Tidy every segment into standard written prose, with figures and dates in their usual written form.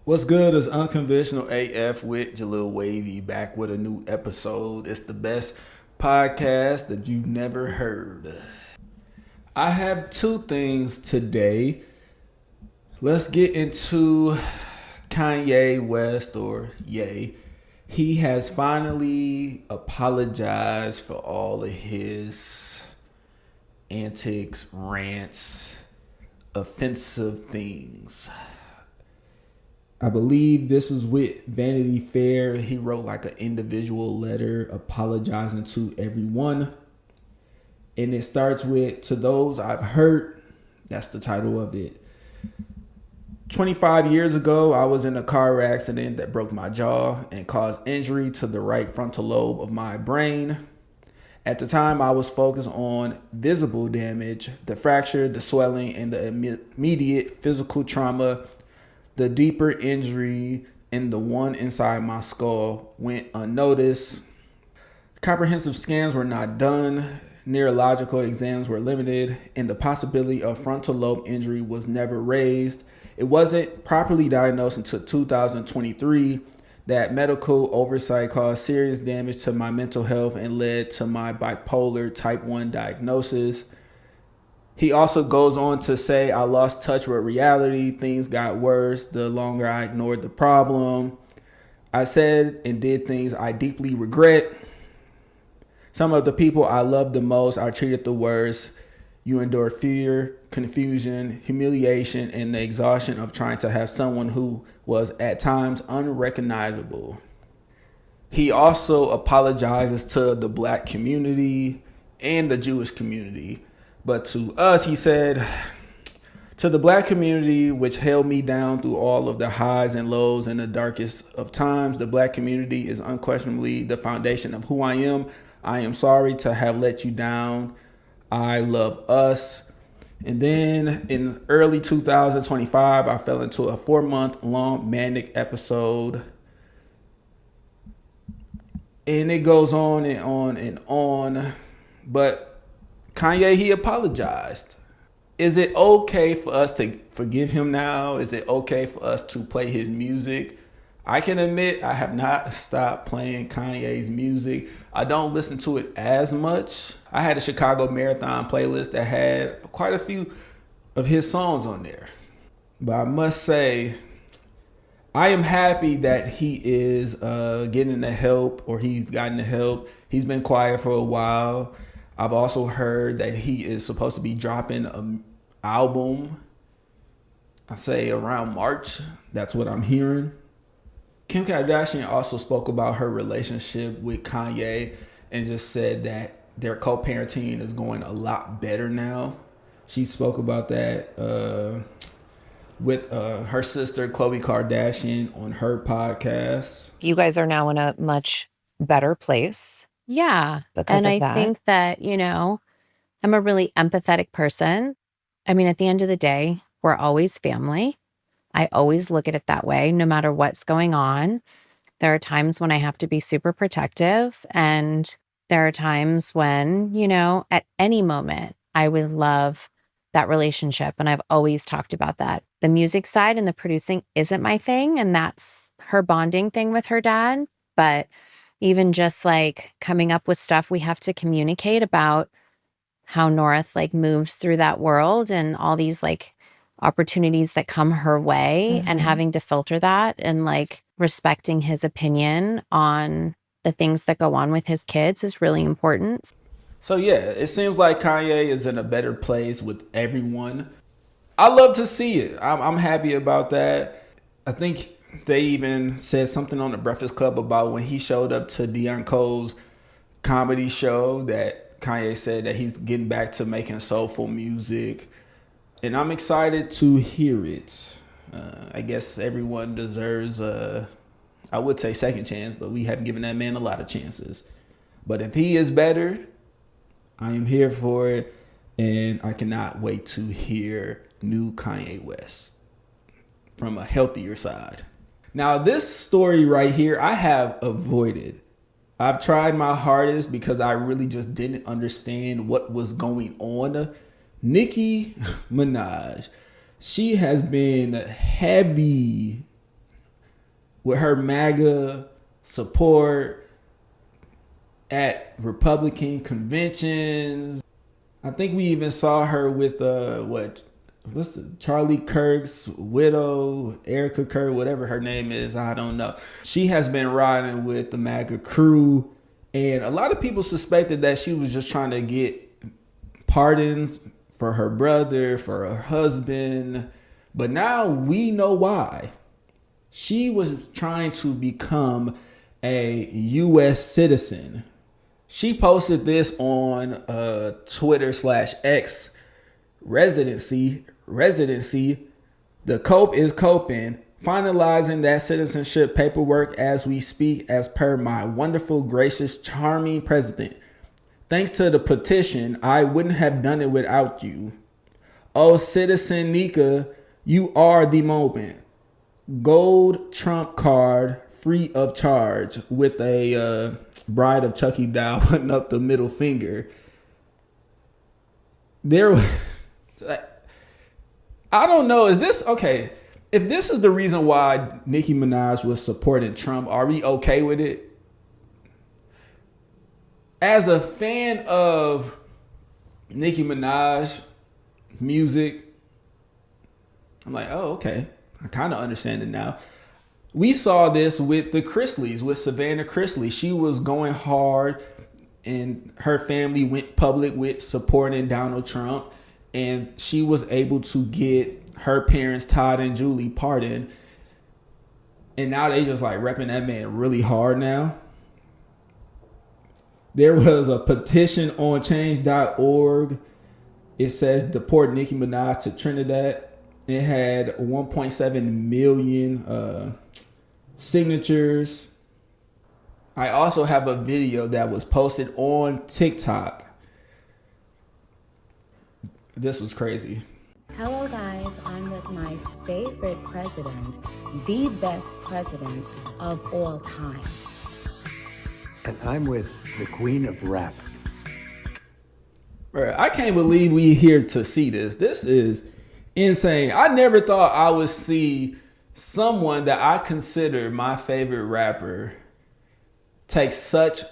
What's good is Unconventional AF with Jaleel Wavy back with a new episode. It's the best podcast that you've never heard. I have two things today. Let's get into Kanye West or Ye. He has finally apologized for all of his antics, rants, offensive things. I believe this was with Vanity Fair. He wrote like an individual letter apologizing to everyone. And it starts with, "To those I've hurt." That's the title of it. 25 years ago, I was in a car accident that broke my jaw and caused injury to the right frontal lobe of my brain. At the time, I was focused on visible damage, the fracture, the swelling, and the immediate physical trauma. The deeper injury and the one inside my skull went unnoticed. Comprehensive scans were not done. Neurological exams were limited, and the possibility of frontal lobe injury was never raised. It wasn't properly diagnosed until 2023. That medical oversight caused serious damage to my mental health and led to my bipolar type 1 diagnosis. He also goes on to say, "I lost touch with reality. Things got worse the longer I ignored the problem. I said and did things I deeply regret. Some of the people I loved the most are treated the worst. You endure fear, confusion, humiliation, and the exhaustion of trying to have someone who was at times unrecognizable." He also apologizes to the black community and the Jewish community. But to us, he said, "To the black community, which held me down through all of the highs and lows and the darkest of times, the black community is unquestionably the foundation of who I am. I am sorry to have let you down. I love us." And then in early 2025, I fell into a 4-month long manic episode. And it goes on and on and on. But Kanye, he apologized. Is it okay for us to forgive him now? Is it okay for us to play his music? I can admit I have not stopped playing Kanye's music. I don't listen to it as much. I had a Chicago Marathon playlist that had quite a few of his songs on there. But I must say, I am happy that he is getting the help, or he's gotten the help. He's been quiet for a while. I've also heard that he is supposed to be dropping an album, I say around March. That's what I'm hearing. Kim Kardashian also spoke about her relationship with Kanye and just said that their co-parenting is going a lot better now. She spoke about that with her sister, Khloe Kardashian, on her podcast. You guys are now in a much better place. Yeah. Because and of I that. think that, I'm a really empathetic person. I mean, at the end of the day, we're always family. I always look at it that way, no matter what's going on. There are times when I have to be super protective. And there are times when, at any moment, I would love that relationship. And I've always talked about that. The music side and the producing isn't my thing. And that's her bonding thing with her dad. But even just like coming up with stuff, we have to communicate about how North moves through that world and all these opportunities that come her way, and having to filter that and respecting his opinion on the things that go on with his kids is really important. So yeah, it seems like Kanye is in a better place with everyone. I love to see it. I'm happy about that. I think they even said something on the Breakfast Club about when he showed up to Deion Cole's comedy show that Kanye said that he's getting back to making soulful music. And I'm excited to hear it. I guess everyone deserves I would say second chance, but we haven't given that man a lot of chances. But if he is better, I am here for it. And I cannot wait to hear new Kanye West from a healthier side. Now, this story right here, I have avoided. I've tried my hardest because I really just didn't understand what was going on. Nicki Minaj, she has been heavy with her MAGA support at Republican conventions. I think we even saw her with Charlie Kirk's widow, Erica Kirk, whatever her name is, I don't know. She has been riding with the MAGA crew, and a lot of people suspected that she was just trying to get pardons for her brother, for her husband, but now we know why. She was trying to become a U.S. citizen. She posted this on Twitter/X residency. The cope is coping, finalizing that citizenship paperwork as we speak, as per my wonderful, gracious, charming president. Thanks to the petition, I wouldn't have done it without you. Oh, citizen Nika, you are the moment. Gold Trump card, free of charge, with a Bride of Chucky doll putting up the middle finger. There, I don't know. Is this okay? If this is the reason why Nicki Minaj was supporting Trump, are we okay with it? As a fan of Nicki Minaj music, I'm like, oh, okay. I kind of understand it now. We saw this with the Chrisleys, with Savannah Chrisley. She was going hard, and her family went public with supporting Donald Trump, and she was able to get her parents, Todd and Julie, pardoned. And now they just like repping that man really hard now. There was a petition on change.org. It says deport Nicki Minaj to Trinidad. It had 1.7 million signatures. I also have a video that was posted on TikTok. This was crazy. Hello guys, I'm with my favorite president, the best president of all time. And I'm with the queen of rap. Bro, I can't believe we here to see this. This is insane. I never thought I would see someone that I consider my favorite rapper take such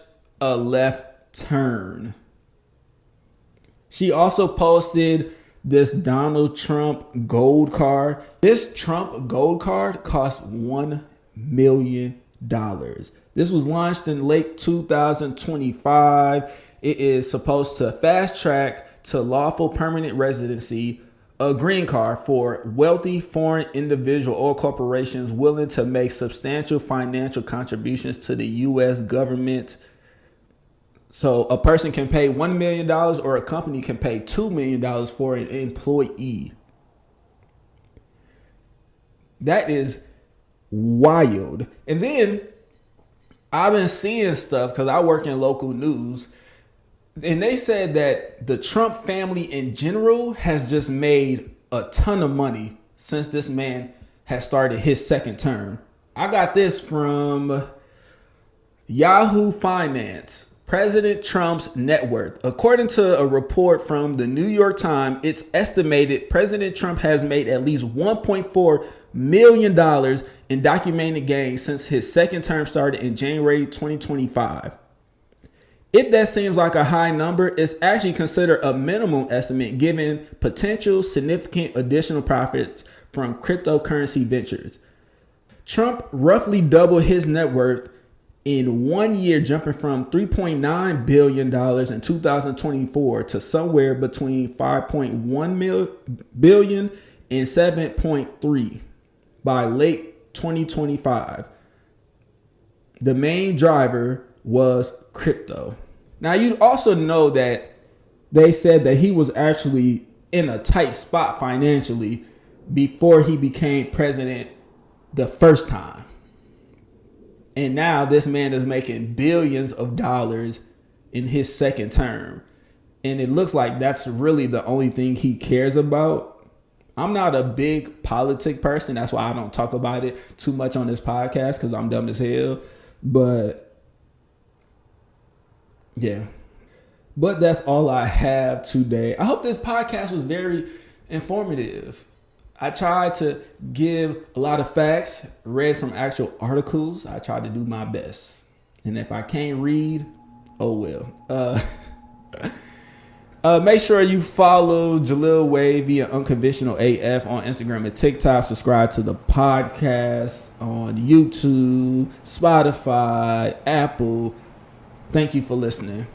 a left turn. She also posted this Donald Trump gold card. This Trump gold card cost $1 million. This was launched in late 2025. It is supposed to fast track to lawful permanent residency, a green card for wealthy foreign individual or corporations willing to make substantial financial contributions to the U.S. government. So a person can pay $1 million or a company can pay $2 million for an employee. That is wild. And then I've been seeing stuff because I work in local news, and they said that the Trump family in general has just made a ton of money since this man has started his second term. I got this from Yahoo Finance. President Trump's net worth. According to a report from the New York Times, it's estimated President Trump has made at least $1.4 million in documented gains since his second term started in January 2025. If that seems like a high number, it's actually considered a minimum estimate given potential significant additional profits from cryptocurrency ventures. Trump roughly doubled his net worth in 1 year, jumping from $3.9 billion in 2024 to somewhere between $5.1 billion and $7.3 by late 2025. The main driver was crypto. Now, you also know that they said that he was actually in a tight spot financially before he became president the first time. And now this man is making billions of dollars in his second term. And it looks like that's really the only thing he cares about. I'm not a big politic person. That's why I don't talk about it too much on this podcast, because I'm dumb as hell. But yeah. But that's all I have today. I hope this podcast was very informative. I try to give a lot of facts read from actual articles. I try to do my best. And if I can't read, oh well. Make sure you follow Jaleel Wavy and Unconventional AF on Instagram and TikTok. Subscribe to the podcast on YouTube, Spotify, Apple. Thank you for listening.